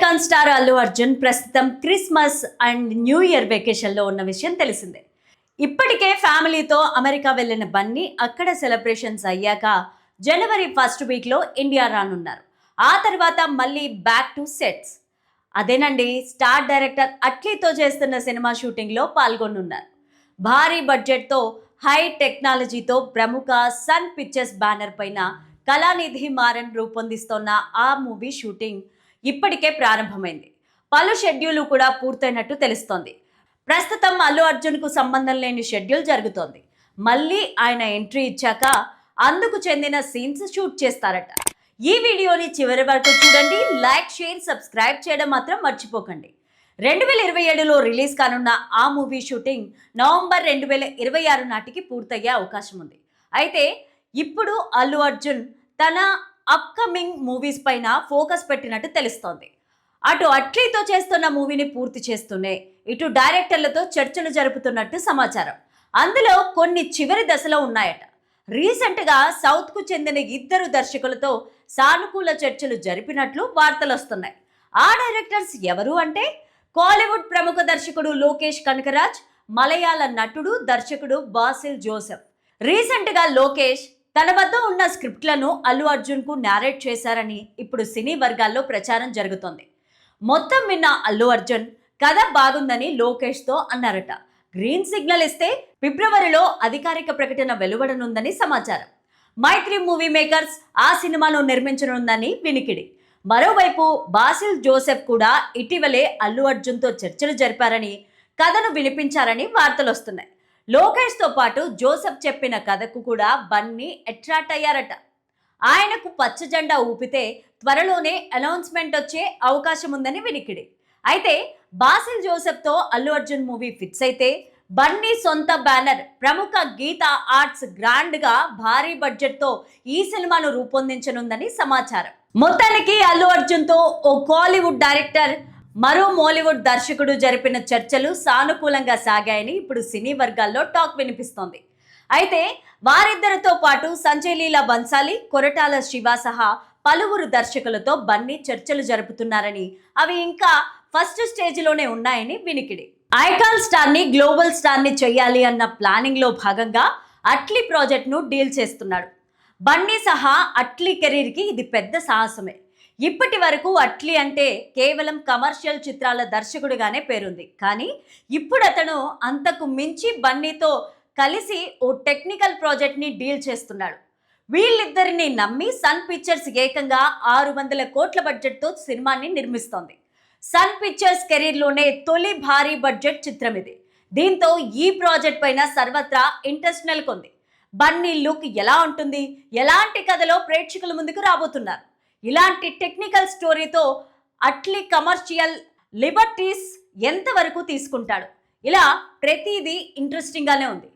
Icon star Allu Arjun ప్రస్తుతం Christmas and new year వెకేషన్లో ఉన్న విషయం తెలిసిందే. ఇప్పటికే ఫ్యామిలీతో అమెరికా వెళ్ళిన బన్నీ అక్కడ సెలబ్రేషన్స్ అయ్యాక జనవరి ఫస్ట్ వీక్లో ఇండియా రానున్నారు. ఆ తర్వాత మళ్ళీ బ్యాక్ టు సెట్స్. అదేనండి, స్టార్ డైరెక్టర్ అట్లీతో చేస్తున్న సినిమా షూటింగ్లో పాల్గొనున్నారు. భారీ బడ్జెట్తో హై టెక్నాలజీతో ప్రముఖ సన్ పిక్చర్స్ బ్యానర్ పైన కళానిధి మారన్ రూపొందిస్తోన్న ఆ మూవీ షూటింగ్ ఇప్పటికే ప్రారంభమైంది. పలు షెడ్యూల్ కూడా పూర్తయినట్టు తెలుస్తోంది. ప్రస్తుతం అల్లు అర్జున్కు సంబంధం లేని షెడ్యూల్ జరుగుతోంది. మళ్ళీ ఆయన ఎంట్రీ ఇచ్చాక అందుకు చెందిన సీన్స్ షూట్ చేస్తారట. ఈ వీడియోని చివరి వరకు చూడండి. లైక్, షేర్, సబ్స్క్రైబ్ చేయడం మాత్రం మర్చిపోకండి. 2027లో రిలీజ్ కానున్న ఆ మూవీ షూటింగ్ నవంబర్ 2026 నాటికి పూర్తయ్యే అవకాశం ఉంది. అయితే ఇప్పుడు అల్లు అర్జున్ తన అప్కమింగ్ మూవీస్ పైన ఫోకస్ పెట్టినట్టు తెలుస్తోంది. అటు అట్లీతో చేస్తున్న మూవీని పూర్తి చేస్తూనే ఇటు డైరెక్టర్లతో చర్చలు జరుపుతున్నట్టు సమాచారం. అందులో కొన్ని చివరి దశలో ఉన్నాయట. రీసెంట్గా సౌత్కు చెందిన 2 దర్శకులతో సానుకూల చర్చలు జరిపినట్లు వార్తలు వస్తున్నాయి. ఆ డైరెక్టర్స్ ఎవరు అంటే కోలీవుడ్ ప్రముఖ దర్శకుడు లోకేష్ కనకరాజ్, మలయాళ నటుడు దర్శకుడు బాసిల్ జోసెఫ్. రీసెంట్గా లోకేష్ తన వద్ద ఉన్న స్క్రిప్ట్లను అల్లు అర్జున్కు నారేట్ చేశారని ఇప్పుడు సినీ వర్గాల్లో ప్రచారం జరుగుతోంది. మొత్తం విన్న అల్లు అర్జున్ కథ బాగుందని లోకేష్తో అన్నారట. గ్రీన్ సిగ్నల్ ఇస్తే ఫిబ్రవరిలో అధికారిక ప్రకటన వెలువడనుందని సమాచారం. మైత్రి మూవీ మేకర్స్ ఆ సినిమాను నిర్మించనుందని వినికిడి. మరోవైపు బాసిల్ జోసెఫ్ కూడా ఇటీవలే అల్లు అర్జున్తో చర్చలు జరిపారని, కథను వినిపించారని వార్తలు వస్తున్నాయి. లోకేష్తో పాటు జోసెఫ్ చెప్పిన కథకు కూడా బన్నీ అట్రాక్ట్ అయ్యారట. ఆయనకు పచ్చ జెండా ఊపితే త్వరలోనే అనౌన్స్మెంట్ వచ్చే అవకాశం ఉందని వినికిడి. అయితే బాసిల్ జోసెఫ్తో అల్లు అర్జున్ మూవీ ఫిక్స్ అయితే బన్నీ సొంత బ్యానర్ ప్రముఖ గీతా ఆర్ట్స్ గ్రాండ్గా భారీ బడ్జెట్తో ఈ సినిమాను రూపొందించనుందని సమాచారం. మొత్తానికి అల్లు అర్జున్తో ఓ కోలీవుడ్ డైరెక్టర్, మరో మాలీవుడ్ దర్శకుడు జరిపిన చర్చలు సానుకూలంగా సాగాయని ఇప్పుడు సినీ వర్గాల్లో టాక్ వినిపిస్తోంది. అయితే వారిద్దరితో పాటు సంజయ్ లీలా బన్సాలి, కొరటాల శివ సహా పలువురు దర్శకులతో బన్నీ చర్చలు జరుపుతున్నారని, అవి ఇంకా ఫస్ట్ స్టేజ్లోనే ఉన్నాయని వినికిడి. ఐకాన్ స్టార్ని గ్లోబల్ స్టార్ని చేయాలి అన్న ప్లానింగ్లో భాగంగా అట్లీ ప్రాజెక్ట్ను డీల్ చేస్తున్నాడు. బన్నీ సహా అట్లీ కెరీర్కి ఇది పెద్ద సాహసమే. ఇప్పటి వరకు అట్లీ అంటే కేవలం కమర్షియల్ చిత్రాల దర్శకుడిగానే పేరుంది. కానీ ఇప్పుడు అతను అంతకు మించి బన్నీతో కలిసి ఓ టెక్నికల్ ప్రాజెక్ట్ని డీల్ చేస్తున్నాడు. వీళ్ళిద్దరిని నమ్మి సన్ పిక్చర్స్ ఏకంగా 600 కోట్ల బడ్జెట్తో సినిమాని నిర్మిస్తోంది. సన్ పిక్చర్స్ కెరీర్లోనే తొలి భారీ బడ్జెట్ చిత్రం ఇది. దీంతో ఈ ప్రాజెక్ట్ పైన సర్వత్రా ఇంట్రెస్ట్ నెలకొంది. బన్నీ లుక్ ఎలా ఉంటుంది, ఎలాంటి కథలో ప్రేక్షకుల ముందుకు రాబోతున్నారు, ఇలాంటి టెక్నికల్ స్టోరీతో అట్లీ కమర్షియల్ లిబర్టీస్ ఎంతవరకు తీసుకుంటాడు, ఇలా ప్రతిదీ ఇంట్రెస్టింగ్గానే ఉంది.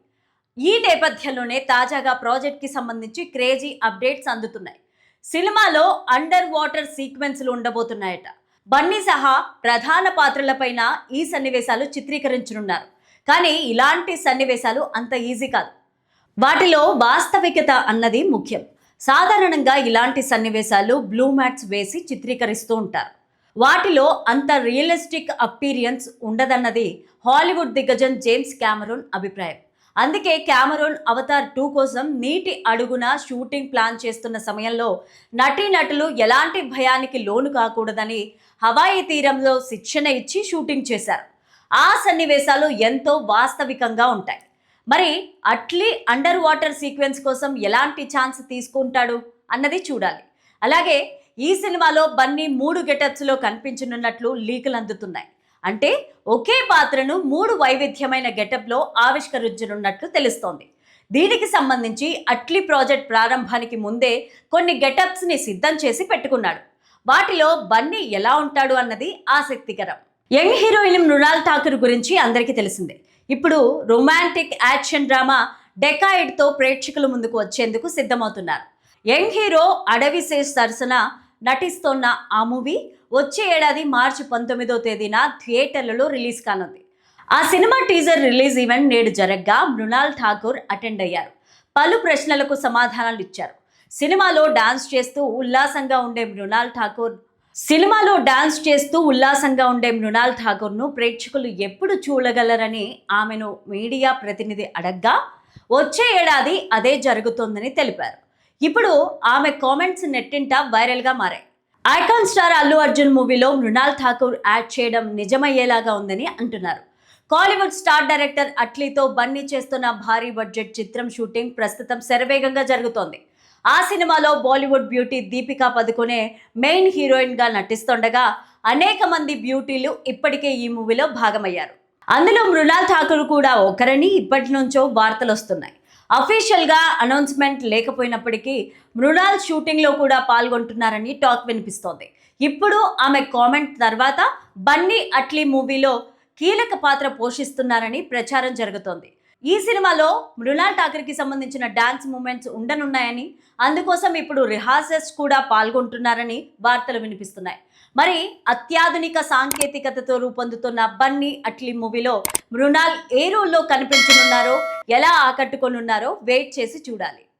ఈ నేపథ్యంలోనే తాజాగా ప్రాజెక్ట్కి సంబంధించి క్రేజీ అప్డేట్స్ అందుతున్నాయి. సినిమాలో అండర్ వాటర్ సీక్వెన్స్లు ఉండబోతున్నాయట. బన్నీ సహా ప్రధాన పాత్రలపైన ఈ సన్నివేశాలు చిత్రీకరించనున్నారు. కానీ ఇలాంటి సన్నివేశాలు అంత ఈజీ కాదు. వాటిలో వాస్తవికత అన్నది ముఖ్యం. సాధారణంగా ఇలాంటి సన్నివేశాలు బ్లూ మ్యాట్స్ వేసి చిత్రీకరిస్తూ ఉంటారు. వాటిలో అంత రియలిస్టిక్ అపీరియన్స్ ఉండదన్నది హాలీవుడ్ దిగ్గజం జేమ్స్ కెమెరూన్ అభిప్రాయం. అందుకే కెమెరూన్ అవతార్ 2 కోసం నీటి అడుగున షూటింగ్ ప్లాన్ చేస్తున్న సమయంలో నటీనటులు ఎలాంటి భయానికి లోను కాకూడదని హవాయి తీరంలో శిక్షణ ఇచ్చి షూటింగ్ చేశారు. ఆ సన్నివేశాలు ఎంతో వాస్తవికంగా ఉంటాయి. మరి అట్లీ అండర్ వాటర్ సీక్వెన్స్ కోసం ఎలాంటి ఛాన్స్ తీసుకుంటాడు అన్నది చూడాలి. అలాగే ఈ సినిమాలో బన్నీ 3 గెటప్స్లో కనిపించనున్నట్లు లీకులు అందుతున్నాయి. అంటే ఒకే పాత్రను 3 వైవిధ్యమైన గెటప్లో ఆవిష్కరించనున్నట్లు తెలుస్తోంది. దీనికి సంబంధించి అట్లీ ప్రాజెక్ట్ ప్రారంభానికి ముందే కొన్ని గెటప్స్ని సిద్ధం చేసి పెట్టుకున్నాడు. వాటిలో బన్నీ ఎలా ఉంటాడు అన్నది ఆసక్తికరం. యంగ్ హీరోయిన్ మృణాల్ ఠాకూర్ గురించి అందరికీ తెలిసిందే. ఇప్పుడు రొమాంటిక్ యాక్షన్ డ్రామా డెకాయిడ్తో ప్రేక్షకుల ముందుకు వచ్చేందుకు సిద్ధమవుతున్నారు. యంగ్ హీరో అడవిశేష్ సరసన నటిస్తోన్న ఆ మూవీ వచ్చే ఏడాది మార్చి 19వ తేదీన థియేటర్లలో రిలీజ్ కానుంది. ఆ సినిమా టీజర్ రిలీజ్ ఈవెంట్ నేడు జరగ్గా మృణాల్ ఠాకూర్ అటెండ్ అయ్యారు. పలు ప్రశ్నలకు సమాధానాలు ఇచ్చారు. సినిమాలో డాన్స్ చేస్తూ ఉల్లాసంగా ఉండే మృణాల్ ఠాకూర్ సినిమాలో డాన్స్ చేస్తూ ఉల్లాసంగా ఉండే మృణాల్ ఠాకూర్ను ప్రేక్షకులు ఎప్పుడు చూడగలరని ఆమెను మీడియా ప్రతినిధి అడగ్గా వచ్చే ఏడాది అదే జరుగుతోందని తెలిపారు. ఇప్పుడు ఆమె కామెంట్స్ నెట్టింట వైరల్గా మారాయి. ఐకాన్ స్టార్ అల్లు అర్జున్ మూవీలో మృణాల్ ఠాకూర్ యాడ్ చేయడం నిజమయ్యేలాగా ఉందని అంటున్నారు. కాలీవుడ్ స్టార్ డైరెక్టర్ అట్లీతో బన్నీ చేస్తున్న భారీ బడ్జెట్ చిత్రం షూటింగ్ ప్రస్తుతం శరవేగంగా జరుగుతోంది. ఆ సినిమాలో Bollywood beauty Deepika Padukone main heroine గా నటిస్తుండగా అనేక మంది బ్యూటీలు ఇప్పటికే ఈ మూవీలో భాగమయ్యారు. అందులో మృణాల్ ఠాకూర్ కూడా ఒకరని ఇప్పటి నుంచో వార్తలు వస్తున్నాయి. అఫీషియల్ గా అనౌన్స్మెంట్ లేకపోయినప్పటికీ మృణాల్ షూటింగ్ లో కూడా పాల్గొంటున్నారని టాక్ వినిపిస్తోంది. ఇప్పుడు ఆమె కామెంట్ తర్వాత బన్నీ అట్లీ మూవీలో కీలక పాత్ర పోషిస్తున్నారని ప్రచారం జరుగుతోంది. ఈ సినిమాలో మృణాల్ ఠాకూర్కి సంబంధించిన డాన్స్ మూమెంట్స్ ఉండనున్నాయని, అందుకోసం ఇప్పుడు రిహార్సల్స్ కూడా పాల్గొంటున్నారని వార్తలు వినిపిస్తున్నాయి. మరి అత్యాధునిక సాంకేతికతతో రూపొందుతున్న బన్నీ అట్లీ మూవీలో మృణాల్ ఏ రోల్లో కనిపించనున్నారో, ఎలా ఆకట్టుకొనున్నారో వెయిట్ చేసి చూడాలి.